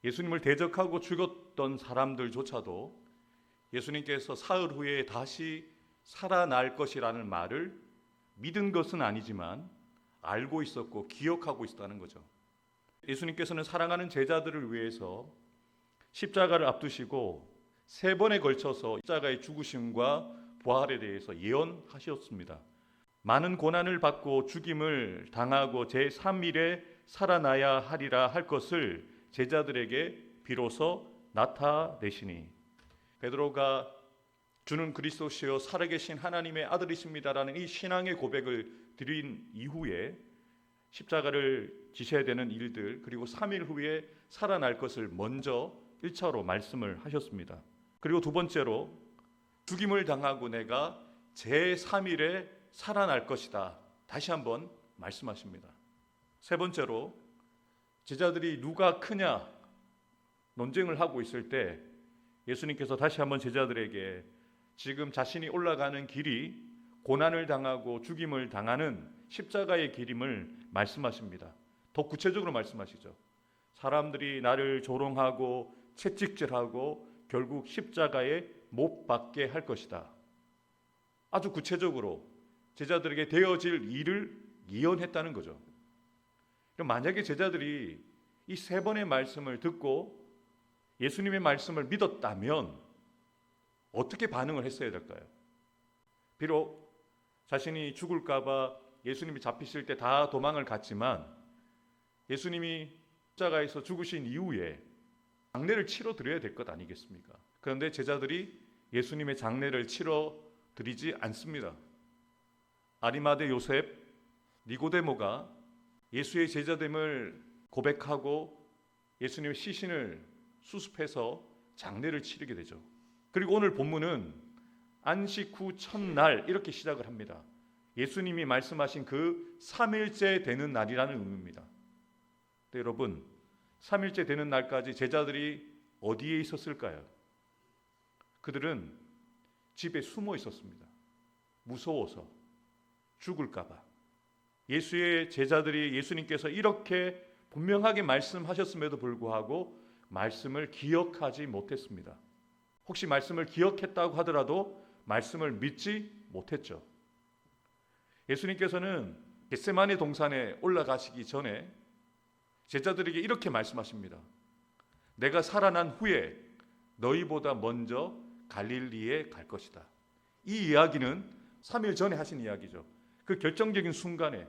예수님을 대적하고 죽였던 사람들조차도 예수님께서 사흘 후에 다시 살아날 것이라는 말을 믿은 것은 아니지만 알고 있었고 기억하고 있었다는 거죠. 예수님께서는 사랑하는 제자들을 위해서 십자가를 앞두시고 3번에 걸쳐서 십자가의 죽으심과 부활에 대해서 예언하셨습니다. 많은 고난을 받고 죽임을 당하고 제3일에 살아나야 하리라 할 것을 제자들에게 비로소 나타내시니, 베드로가 주는 그리스도시요 살아계신 하나님의 아들이십니다라는 이 신앙의 고백을 드린 이후에 십자가를 지셔야 되는 일들, 그리고 3일 후에 살아날 것을 먼저 1차로 말씀을 하셨습니다. 그리고 두 번째로 죽임을 당하고 내가 제3일에 살아날 것이다, 다시 한번 말씀하십니다. 세 번째로 제자들이 누가 크냐 논쟁을 하고 있을 때 예수님께서 다시 한번 제자들에게 지금 자신이 올라가는 길이 고난을 당하고 죽임을 당하는 십자가의 길임을 말씀하십니다. 더 구체적으로 말씀하시죠. 사람들이 나를 조롱하고 채찍질하고 결국 십자가에 못 박게 할 것이다. 아주 구체적으로 제자들에게 되어질 일을 예언했다는 거죠. 그럼 만약에 제자들이 이 3번의 말씀을 듣고 예수님의 말씀을 믿었다면 어떻게 반응을 했어야 될까요? 비록 자신이 죽을까 봐 예수님이 잡히실 때 다 도망을 갔지만 예수님이 십자가에서 죽으신 이후에 장례를 치러 드려야 될 것 아니겠습니까? 그런데 제자들이 예수님의 장례를 치러 드리지 않습니다. 아리마대 요셉, 니고데모가 예수의 제자됨을 고백하고 예수님의 시신을 수습해서 장례를 치르게 되죠. 그리고 오늘 본문은 안식 후 첫날 이렇게 시작을 합니다. 예수님이 말씀하신 그 3일째 되는 날이라는 의미입니다. 네, 여러분, 3일째 되는 날까지 제자들이 어디에 있었을까요? 그들은 집에 숨어 있었습니다. 무서워서, 죽을까 봐. 예수의 제자들이 예수님께서 이렇게 분명하게 말씀하셨음에도 불구하고 말씀을 기억하지 못했습니다. 혹시 말씀을 기억했다고 하더라도 말씀을 믿지 못했죠. 예수님께서는 겟세마네 동산에 올라가시기 전에 제자들에게 이렇게 말씀하십니다. 내가 살아난 후에 너희보다 먼저 갈릴리에 갈 것이다. 이 이야기는 3일 전에 하신 이야기죠. 그 결정적인 순간에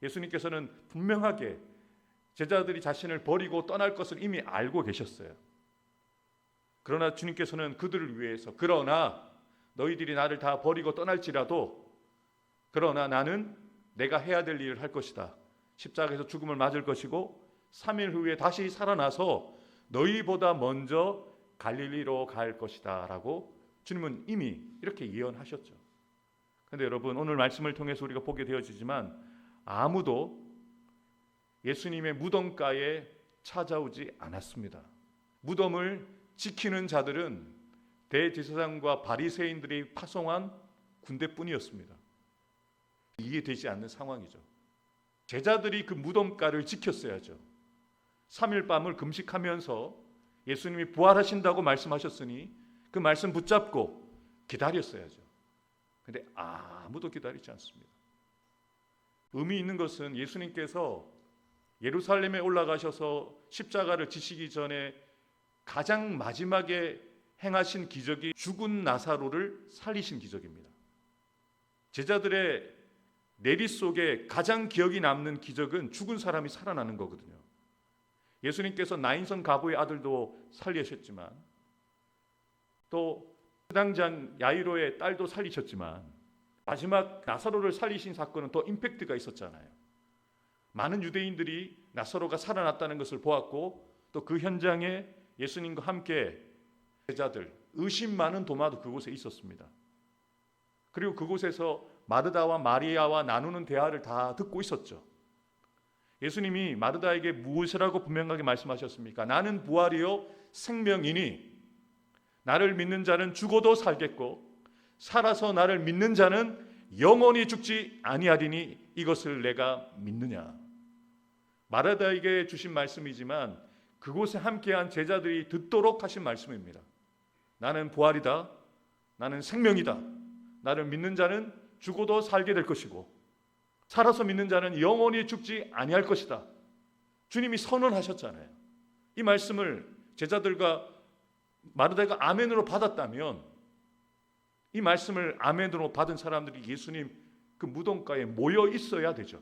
예수님께서는 분명하게 제자들이 자신을 버리고 떠날 것을 이미 알고 계셨어요. 그러나 주님께서는 그들을 위해서, 그러나 너희들이 나를 다 버리고 떠날지라도 그러나 나는 내가 해야 될 일을 할 것이다. 십자가에서 죽음을 맞을 것이고 3일 후에 다시 살아나서 너희보다 먼저 갈릴리로 갈 것이다 라고 주님은 이미 이렇게 예언하셨죠. 그런데 여러분, 오늘 말씀을 통해서 우리가 보게 되어지지만 아무도 예수님의 무덤가에 찾아오지 않았습니다. 무덤을 지키는 자들은 대제사장과 바리새인들이 파송한 군대뿐이었습니다. 이해되지 않는 상황이죠. 제자들이 그 무덤가를 지켰어야죠. 3일 밤을 금식하면서 예수님이 부활하신다고 말씀하셨으니 그 말씀 붙잡고 기다렸어야죠. 그런데 아무도 기다리지 않습니다. 의미 있는 것은 예수님께서 예루살렘에 올라가셔서 십자가를 지시기 전에 가장 마지막에 행하신 기적이 죽은 나사로를 살리신 기적입니다. 제자들의 내리 속에 가장 기억이 남는 기적은 죽은 사람이 살아나는 거거든요. 예수님께서 나인선 가부의 아들도 살리셨지만 또 회당장 야이로의 딸도 살리셨지만 마지막 나사로를 살리신 사건은 더 임팩트가 있었잖아요. 많은 유대인들이 나사로가 살아났다는 것을 보았고 또 그 현장에 예수님과 함께 제자들, 의심 많은 도마도 그곳에 있었습니다. 그리고 그곳에서 마르다와 마리아와 나누는 대화를 다 듣고 있었죠. 예수님이 마르다에게 무엇이라고 분명하게 말씀하셨습니까? 나는 부활이요 생명이니 나를 믿는 자는 죽어도 살겠고 살아서 나를 믿는 자는 영원히 죽지 아니하리니 이것을 내가 믿느냐. 마르다에게 주신 말씀이지만 그곳에 함께한 제자들이 듣도록 하신 말씀입니다. 나는 부활이다. 나는 생명이다. 나를 믿는 자는 죽어도 살게 될 것이고 살아서 믿는 자는 영원히 죽지 아니할 것이다. 주님이 선언하셨잖아요. 이 말씀을 제자들과 마르다가 아멘으로 받았다면 이 말씀을 아멘으로 받은 사람들이 예수님 그 무덤가에 모여 있어야 되죠.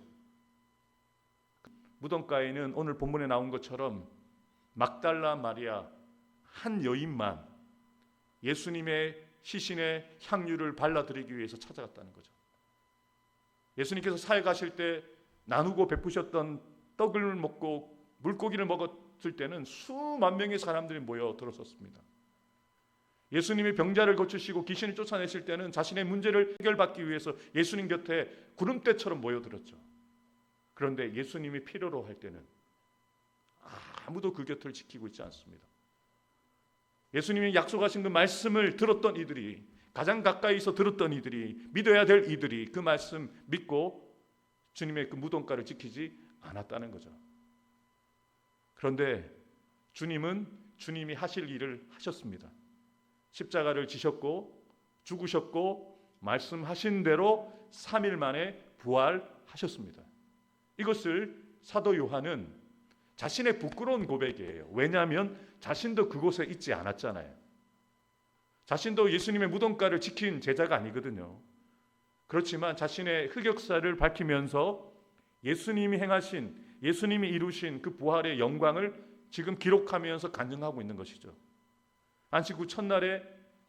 무덤가에는 오늘 본문에 나온 것처럼 막달라 마리아 한 여인만 예수님의 시신에 향유를 발라드리기 위해서 찾아갔다는 거죠. 예수님께서 사역하실 때 나누고 베푸셨던 떡을 먹고 물고기를 먹었을 때는 수만 명의 사람들이 모여 들어섰습니다. 예수님이 병자를 고치시고 귀신을 쫓아내실 때는 자신의 문제를 해결받기 위해서 예수님 곁에 구름대처럼 모여들었죠. 그런데 예수님이 필요로 할 때는 아무도 그 곁을 지키고 있지 않습니다. 예수님이 약속하신 그 말씀을 들었던 이들이, 가장 가까이서 들었던 이들이, 믿어야 될 이들이 그 말씀 믿고 주님의 그 무덤가를 지키지 않았다는 거죠. 그런데 주님은 주님이 하실 일을 하셨습니다. 십자가를 지셨고 죽으셨고 말씀하신 대로 3일 만에 부활하셨습니다. 이것을 사도 요한은 자신의 부끄러운 고백이에요. 왜냐하면 자신도 그곳에 있지 않았잖아요. 자신도 예수님의 무덤가를 지킨 제자가 아니거든요. 그렇지만 자신의 흑역사를 밝히면서 예수님이 행하신, 예수님이 이루신 그 부활의 영광을 지금 기록하면서 간증하고 있는 것이죠. 안식 후 첫날에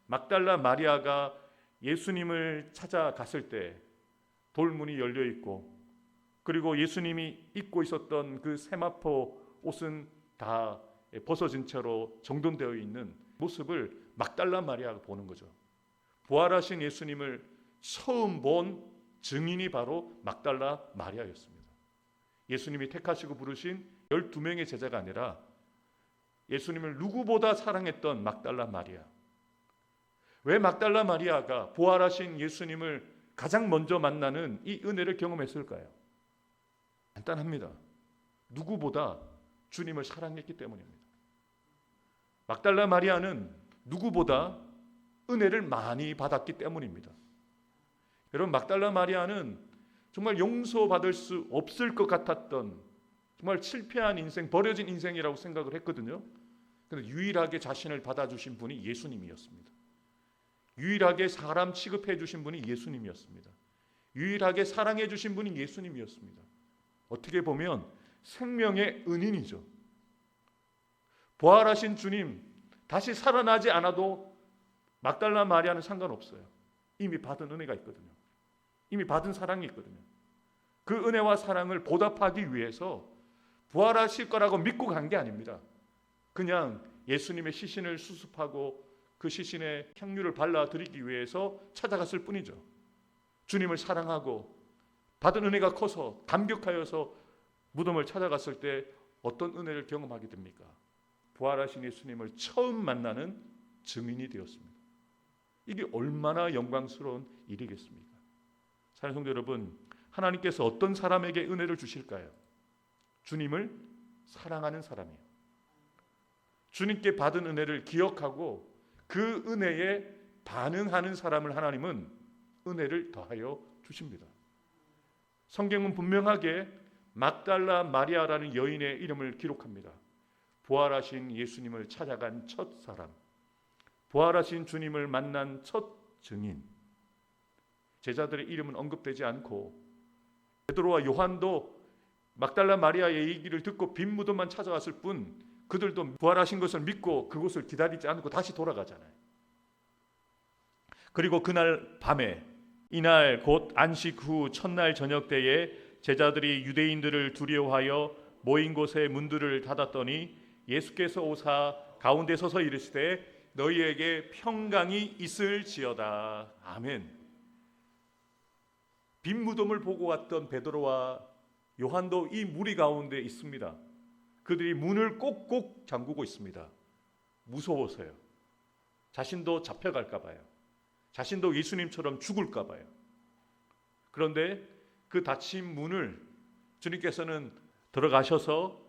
막달라 마리아가 예수님을 찾아갔을 때 돌문이 열려 있고 그리고 예수님이 입고 있었던 그 세마포 옷은 다 벗어진 채로 정돈되어 있는 모습을 막달라 마리아가 보는 거죠. 부활하신 예수님을 처음 본 증인이 바로 막달라 마리아였습니다. 예수님이 택하시고 부르신 12명의 제자가 아니라 예수님을 누구보다 사랑했던 막달라 마리아. 왜 막달라 마리아가 부활하신 예수님을 가장 먼저 만나는 이 은혜를 경험했을까요? 간단합니다. 누구보다 주님을 사랑했기 때문입니다. 막달라 마리아는 누구보다 은혜를 많이 받았기 때문입니다. 여러분, 막달라 마리아는 정말 용서받을 수 없을 것 같았던 정말 실패한 인생, 버려진 인생이라고 생각을 했거든요. 그런데 유일하게 자신을 받아주신 분이 예수님이었습니다. 유일하게 사람 취급해 주신 분이 예수님이었습니다. 유일하게 사랑해 주신 분이 예수님이었습니다. 어떻게 보면 생명의 은인이죠. 부활하신 주님 다시 살아나지 않아도 막달라 마리아는 상관없어요. 이미 받은 은혜가 있거든요. 이미 받은 사랑이 있거든요. 그 은혜와 사랑을 보답하기 위해서 부활하실 거라고 믿고 간 게 아닙니다. 그냥 예수님의 시신을 수습하고 그 시신에 향유를 발라드리기 위해서 찾아갔을 뿐이죠. 주님을 사랑하고 받은 은혜가 커서 감격하여서 무덤을 찾아갔을 때 어떤 은혜를 경험하게 됩니까? 부활하신 예수님을 처음 만나는 증인이 되었습니다. 이게 얼마나 영광스러운 일이겠습니까? 사랑하는 성도 여러분, 하나님께서 어떤 사람에게 은혜를 주실까요? 주님을 사랑하는 사람이에요. 주님께 받은 은혜를 기억하고 그 은혜에 반응하는 사람을 하나님은 은혜를 더하여 주십니다. 성경은 분명하게 막달라 마리아라는 여인의 이름을 기록합니다. 부활하신 예수님을 찾아간 첫 사람, 부활하신 주님을 만난 첫 증인. 제자들의 이름은 언급되지 않고 베드로와 요한도 막달라 마리아의 얘기를 듣고 빈 무덤만 찾아왔을 뿐 그들도 부활하신 것을 믿고 그곳을 기다리지 않고 다시 돌아가잖아요. 그리고 그날 밤에, 이날 곧 안식 후 첫날 저녁 때에 제자들이 유대인들을 두려워하여 모인 곳에 문들을 닫았더니 예수께서 오사 가운데 서서 이르시되 너희에게 평강이 있을지어다. 아멘. 빈 무덤을 보고 왔던 베드로와 요한도 이 무리 가운데 있습니다. 그들이 문을 꼭꼭 잠그고 있습니다. 무서워서요. 자신도 잡혀갈까 봐요. 자신도 예수님처럼 죽을까 봐요. 그런데 그 닫힌 문을 주님께서는 들어가셔서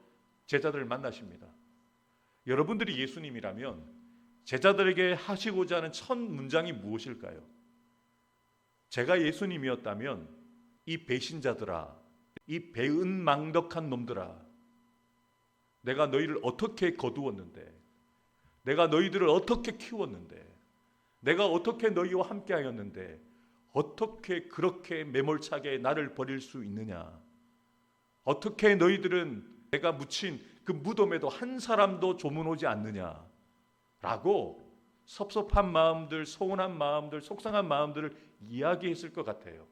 제자들을 만나십니다. 여러분들이 예수님이라면 제자들에게 하시고자 하는 첫 문장이 무엇일까요? 제가 예수님이었다면 이 배신자들아, 이 배은망덕한 놈들아, 내가 너희를 어떻게 거두었는데, 내가 너희들을 어떻게 키웠는데, 내가 어떻게 너희와 함께하였는데 어떻게 그렇게 매몰차게 나를 버릴 수 있느냐? 어떻게 너희들은 내가 묻힌 그 무덤에도 한 사람도 조문오지 않느냐? 라고 섭섭한 마음들, 서운한 마음들, 속상한 마음들을 이야기했을 것 같아요.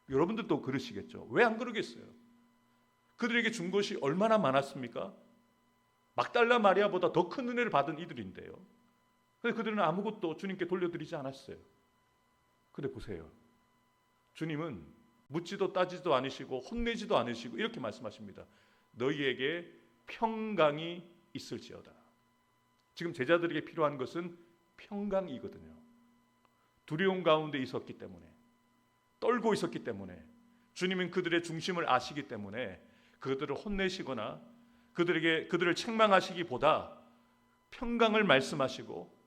여러분들도 그러시겠죠. 왜 안 그러겠어요? 그들에게 준 것이 얼마나 많았습니까? 막달라 마리아보다 더 큰 은혜를 받은 이들인데요. 그런데 그들은 아무것도 주님께 돌려드리지 않았어요. 근데 보세요. 주님은 묻지도 따지도 않으시고 혼내지도 않으시고 이렇게 말씀하십니다. 너희에게 평강이 있을지어다. 지금 제자들에게 필요한 것은 평강이거든요. 두려움 가운데 있었기 때문에, 떨고 있었기 때문에, 주님은 그들의 중심을 아시기 때문에 그들을 혼내시거나 그들을 책망하시기보다 평강을 말씀하시고,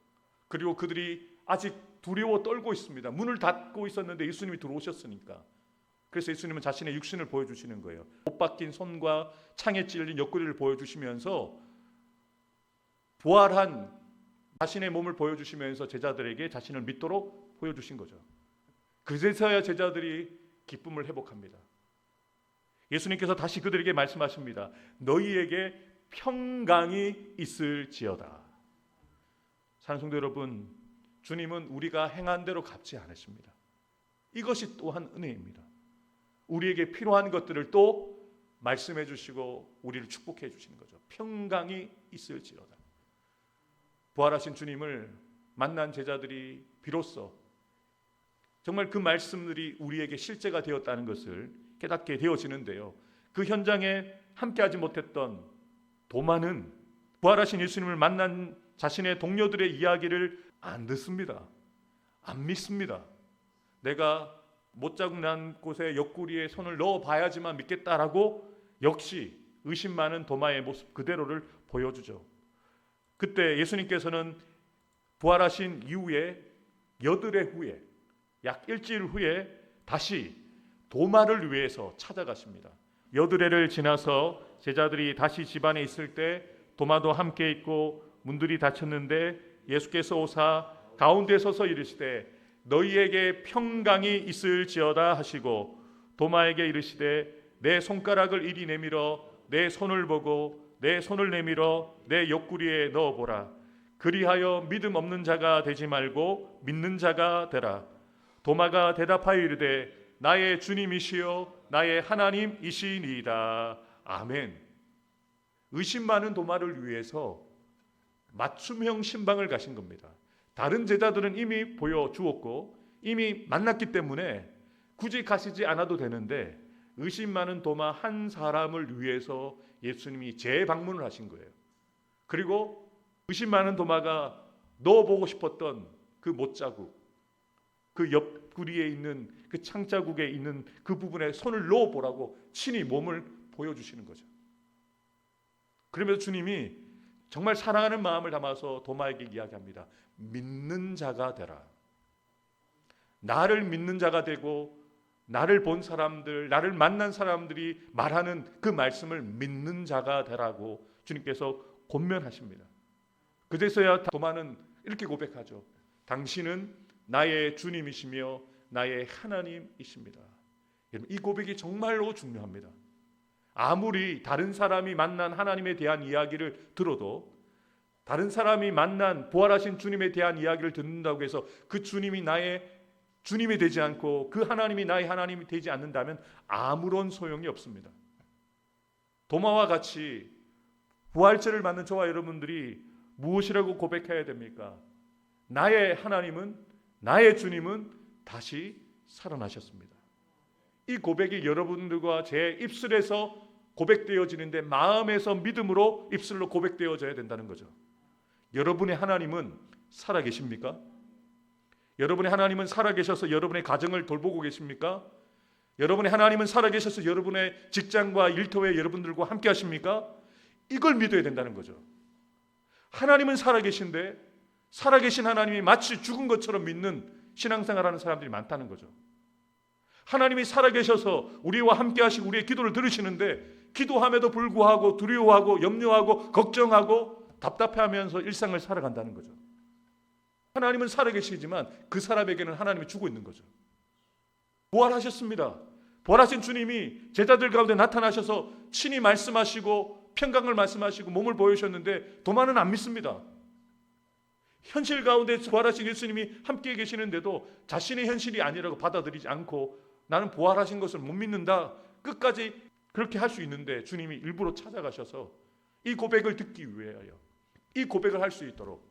그리고 그들이 아직 두려워 떨고 있습니다. 문을 닫고 있었는데 예수님이 들어오셨으니까. 그래서 예수님은 자신의 육신을 보여주시는 거예요. 못 박힌 손과 창에 찔린 옆구리를 보여주시면서 부활한 자신의 몸을 보여주시면서 제자들에게 자신을 믿도록 보여주신 거죠. 그제서야 제자들이 기쁨을 회복합니다. 예수님께서 다시 그들에게 말씀하십니다. 너희에게 평강이 있을지어다. 사랑하는 성도 여러분, 주님은 우리가 행한 대로 갚지 않으십니다. 이것이 또한 은혜입니다. 우리에게 필요한 것들을 또 말씀해 주시고 우리를 축복해 주시는 거죠. 평강이 있을지어다. 부활하신 주님을 만난 제자들이 비로소 정말 그 말씀들이 우리에게 실제가 되었다는 것을 깨닫게 되어지는데요. 그 현장에 함께하지 못했던 도마는 부활하신 예수님을 만난 자신의 동료들의 이야기를 안 듣습니다. 안 믿습니다. 내가 못자국 난 곳에 옆구리에 손을 넣어봐야지만 믿겠다라고 역시 의심 많은 도마의 모습 그대로를 보여주죠. 그때 예수님께서는 부활하신 이후에 여드레 후에 약 일주일 후에 다시 도마를 위해서 찾아가십니다. 여드레를 지나서 제자들이 다시 집안에 있을 때 도마도 함께 있고 문들이 닫혔는데 예수께서 오사 가운데 서서 이르시되 너희에게 평강이 있을지어다 하시고 도마에게 이르시되 내 손가락을 이리 내밀어 내 손을 보고 내 손을 내밀어 내 옆구리에 넣어보라. 그리하여 믿음 없는 자가 되지 말고 믿는 자가 되라. 도마가 대답하여 이르되 나의 주님이시여 나의 하나님이시니이다. 아멘. 의심 많은 도마를 위해서 맞춤형 신방을 가신 겁니다. 다른 제자들은 이미 보여주었고 이미 만났기 때문에 굳이 가시지 않아도 되는데 의심 많은 도마 한 사람을 위해서 예수님이 재방문을 하신 거예요. 그리고 의심 많은 도마가 넣어보고 싶었던 그 못자국, 그 옆구리에 있는 그 창자국에 있는 그 부분에 손을 넣어보라고 친히 몸을 보여주시는 거죠. 그러면서 주님이 정말 사랑하는 마음을 담아서 도마에게 이야기합니다. 믿는 자가 되라. 나를 믿는 자가 되고 나를 본 사람들, 나를 만난 사람들이 말하는 그 말씀을 믿는 자가 되라고 주님께서 권면하십니다. 그제서야 도마는 이렇게 고백하죠. 당신은 나의 주님이시며 나의 하나님이십니다. 여러분, 이 고백이 정말로 중요합니다. 아무리 다른 사람이 만난 하나님에 대한 이야기를 들어도 다른 사람이 만난 부활하신 주님에 대한 이야기를 듣는다고 해서 그 주님이 나의 주님이 되지 않고 그 하나님이 나의 하나님이 되지 않는다면 아무런 소용이 없습니다. 도마와 같이 부활절을 맞는 저와 여러분들이 무엇이라고 고백해야 됩니까? 나의 하나님은, 나의 주님은 다시 살아나셨습니다. 이 고백이 여러분들과 제 입술에서 고백되어지는데 마음에서 믿음으로 입술로 고백되어져야 된다는 거죠. 여러분의 하나님은 살아계십니까? 여러분의 하나님은 살아계셔서 여러분의 가정을 돌보고 계십니까? 여러분의 하나님은 살아계셔서 여러분의 직장과 일터에 여러분들과 함께 하십니까? 이걸 믿어야 된다는 거죠. 하나님은 살아계신데 살아계신 하나님이 마치 죽은 것처럼 믿는 신앙생활하는 사람들이 많다는 거죠. 하나님이 살아계셔서 우리와 함께 하시고 우리의 기도를 들으시는데 기도함에도 불구하고 두려워하고 염려하고 걱정하고 답답해하면서 일상을 살아간다는 거죠. 하나님은 살아계시지만 그 사람에게는 하나님이 죽어 있는 거죠. 부활하셨습니다. 부활하신 주님이 제자들 가운데 나타나셔서 친히 말씀하시고 평강을 말씀하시고 몸을 보여주셨는데 도마는 안 믿습니다. 현실 가운데 부활하신 예수님이 함께 계시는데도 자신의 현실이 아니라고 받아들이지 않고 나는 부활하신 것을 못 믿는다. 끝까지 그렇게 할 수 있는데 주님이 일부러 찾아가셔서 이 고백을 듣기 위하여 이 고백을 할 수 있도록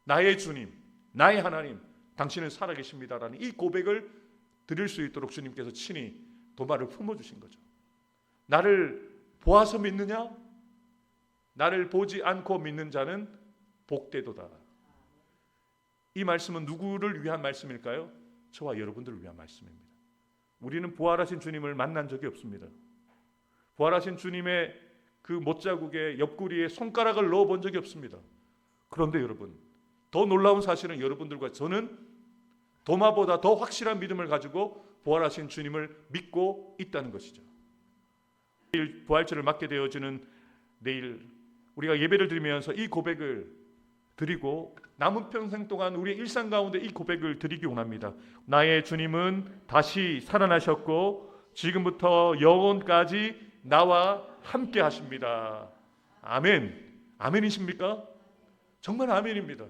나의 주님, 나의 하나님, 당신은 살아계십니다라는 이 고백을 드릴 수 있도록 주님께서 친히 도마를 품어주신 거죠. 나를 보아서 믿느냐? 나를 보지 않고 믿는 자는 복되도다. 이 말씀은 누구를 위한 말씀일까요? 저와 여러분들을 위한 말씀입니다. 우리는 부활하신 주님을 만난 적이 없습니다. 부활하신 주님의 그 못자국에 옆구리에 손가락을 넣어본 적이 없습니다. 그런데 여러분, 더 놀라운 사실은 여러분들과 저는 도마보다 더 확실한 믿음을 가지고 부활하신 주님을 믿고 있다는 것이죠. 내일 부활절을 맞게 되어지는 내일 우리가 예배를 드리면서 이 고백을 드리고 남은 평생 동안 우리의 일상 가운데 이 고백을 드리기 원합니다. 나의 주님은 다시 살아나셨고 지금부터 영원까지 나와 함께 하십니다. 아멘. 아멘이십니까? 정말 아멘입니다.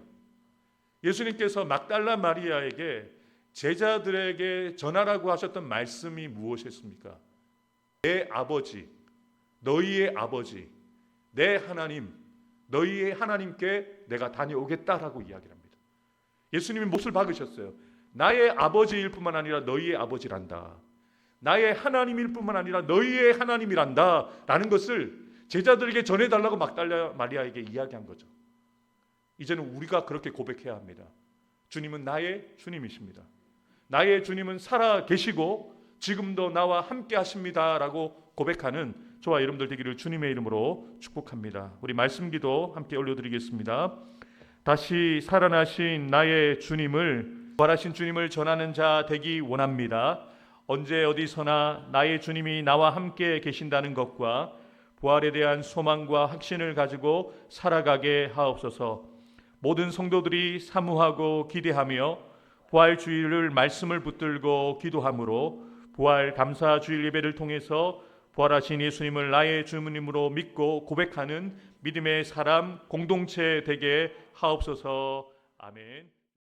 예수님께서 막달라 마리아에게 제자들에게 전하라고 하셨던 말씀이 무엇이었습니까? 내 아버지, 너희의 아버지, 내 하나님, 너희의 하나님께 내가 다녀오겠다라고 이야기를 합니다. 예수님이 못을 박으셨어요. 나의 아버지일 뿐만 아니라 너희의 아버지란다. 나의 하나님일 뿐만 아니라 너희의 하나님이란다 라는 것을 제자들에게 전해달라고 막달라 마리아에게 이야기한 거죠. 이제는 우리가 그렇게 고백해야 합니다. 주님은 나의 주님이십니다. 나의 주님은 살아 계시고 지금도 나와 함께 하십니다 라고 고백하는 저와 여러분들 되기를 주님의 이름으로 축복합니다. 우리 말씀 기도 함께 올려드리겠습니다. 다시 살아나신 나의 주님을, 부활하신 주님을 전하는 자 되기 원합니다. 언제 어디서나 나의 주님이 나와 함께 계신다는 것과 부활에 대한 소망과 확신을 가지고 살아가게 하옵소서. 모든 성도들이 사모하고 기대하며 부활 주일을 말씀을 붙들고 기도함으로 부활 감사 주일 예배를 통해서 부활하신 예수님을 나의 주님으로 믿고 고백하는 믿음의 사람 공동체 되게 하옵소서. 아멘.